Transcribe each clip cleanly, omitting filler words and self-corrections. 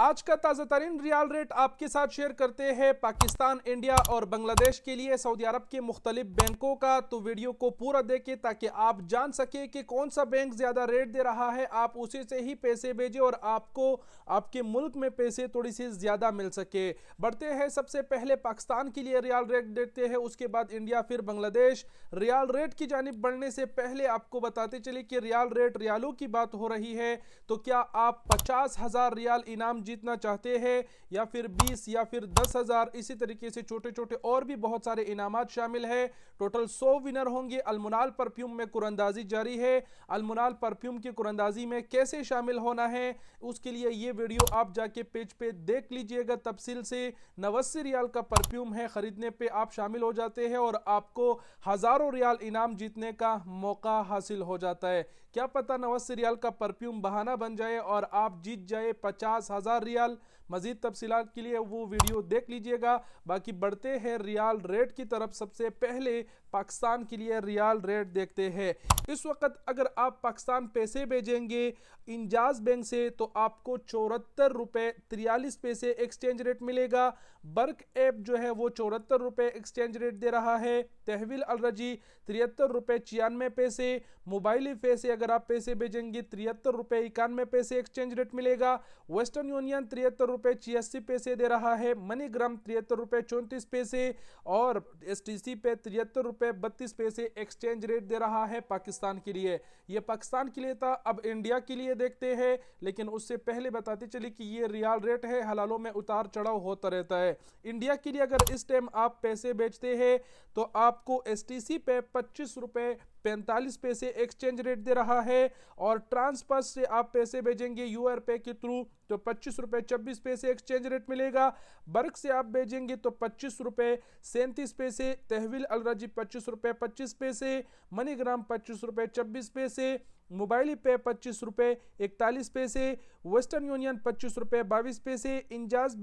आज का ताज़ा तरीन रियाल रेट आपके साथ शेयर करते हैं पाकिस्तान, इंडिया और बांग्लादेश के लिए सऊदी अरब के मुख्तलिफ बैंकों का। तो वीडियो को पूरा देखें ताकि आप जान सके कि कौन सा बैंक ज़्यादा रेट दे रहा है, आप उसी से ही पैसे भेजें और आपको आपके मुल्क में पैसे थोड़ी सी ज़्यादा मिल सके। बढ़ते हैं, सबसे पहले पाकिस्तान के लिए रियाल रेट देखते हैं, उसके बाद इंडिया, फिर बांग्लादेश। रियाल रेट की जानिब बढ़ने से पहले आपको बताते चले कि रियाल रेट, रियालों की बात हो रही है, तो क्या आप 50,000 रियाल इनाम जीतना चाहते हैं या फिर 20 या फिर 10,000, इसी तरीके से छोटे छोटे और भी बहुत सारे इनामात शामिल है। टोटल 100 विनर होंगे। अलमुनाल परफ्यूम में कुरंदाजी जारी है। अलमुनाल परफ्यूम की कुरंदाजी में कैसे शामिल होना है, उसके लिए ये वीडियो आप जाके पेज पे देख लीजिएगा तफसील से। 89 रियाल का परफ्यूम है, खरीदने पे आप शामिल हो जाते हैं और आपको हजारों रियाल इनाम जीतने का मौका हासिल हो जाता है। क्या पता 89 रियाल का परफ्यूम बहाना बन जाए और आप जीत जाए 50,000 रियाल। मजीद तफसीलात के लिए वो वीडियो देख लीजिएगा। बाकी बढ़ते हैं रियाल रेट की तरफ। सबसे पहले पाकिस्तान के लिए रियाल रेट देखते हैं। इस वक्त अगर आप पाकिस्तान पैसे भेजेंगे इंजाज बैंक से तो आपको 74 रुपये 43 पैसे एक्सचेंज रेट मिलेगा। बर्क ऐप जो है वो 74 रुपये एक्सचेंज रेट दे रहा है। तहवील अलरजी 73 रुपये 96 पैसे। मोबाइल पे से अगर आप पैसे भेजेंगे 73 रुपये 91 पैसे एक्सचेंज रेट मिलेगा। वेस्टर्न यूनियन 73 रुपये 86 पैसे दे रहा है। मनीग्राम 73 रुपये 34 पैसे और STC पे 73 रुपये 32 पैसे एक्सचेंज रेट दे रहा है पाकिस्तान के लिए। ये पाकिस्तान के लिए था। अब इंडिया के लिए देखते हैं, लेकिन उससे पहले बताते चले कि ये रियाल रेट है, हलालों में उतार चढ़ाव होता रहता है। इंडिया के लिए अगर इस टाइम आप पैसे बेचते हैं तो आपको STC पे 25 रुपये 45 पैसे एक्सचेंज रेट दे रहा है और ट्रांसफर से आप पैसे भेजेंगे UR पे के थ्रू तो 25 रुपये 26 पैसे एक्सचेंज रेट मिलेगा। बर्क से आप भेजेंगे तो 25 रुपये 37 पैसे। तहवील अलरजी 25 रुपये 25 पैसे। मनीग्राम 25 रुपये 26 पैसे। मोबाइल पे 25 रुपये 41 पैसे। वेस्टर्न यूनियन 25 रुपये 22 पैसे। इंजाज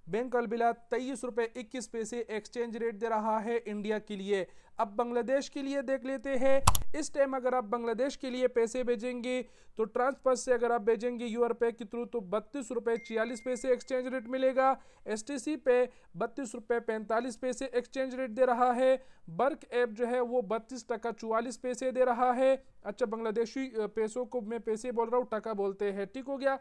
बैंक अलबिला 23 रुपये 21 पैसे एक्सचेंज रेट दे रहा है इंडिया के लिए। अब बांग्लादेश के लिए देख लेते हैं। इस टाइम अगर आप बांग्लादेश के लिए पैसे भेजेंगे तो ट्रांसफर से अगर आप भेजेंगे UR पे के थ्रू तो 32 रुपये 46 पैसे एक्सचेंज रेट मिलेगा। STC पे 32 रुपये 45 पैसे एक्सचेंज रेट दे रहा है। बर्क ऐप जो है वो 32 टका 44 पैसे दे रहा है। अच्छा, बांग्लादेशी पैसों को मैं पैसे बोल रहा हूँ, टका बोलते हैं, ठीक हो गया।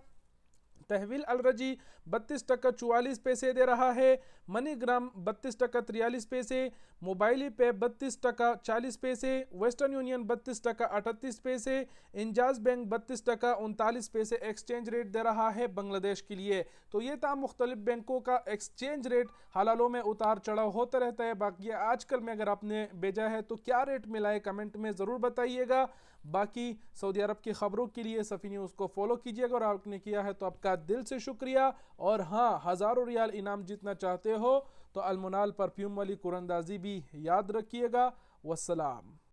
तहवील अलरजी 32 टका 44 पैसे दे रहा है। मनीग्राम 32 टका 43 पैसे। मोबाइल पे 32 टका 40 पैसे। वेस्टर्न यूनियन 32 टका 38 पैसे। इंजाज बैंक 32 टका 39 पैसे एक्सचेंज रेट दे रहा है बांग्लादेश के लिए। तो ये था मुख्तलिफ बैंकों का एक्सचेंज रेट। हलालों में उतार चढ़ाव होता रहता है। बाकी आजकल में अगर आपने भेजा है तो क्या रेट मिला है कमेंट में ज़रूर बताइएगा। बाकी सऊदी अरब की खबरों के लिए सफ़ी न्यूज़ को फॉलो कीजिएगा और आपने किया है तो आपका दिल से शुक्रिया। और हाँ, हज़ारों रियाल इनाम जीतना चाहते हो तो अलमुनाल परफ्यूम वाली कुरंदाजी भी याद रखिएगा। वस्सलाम।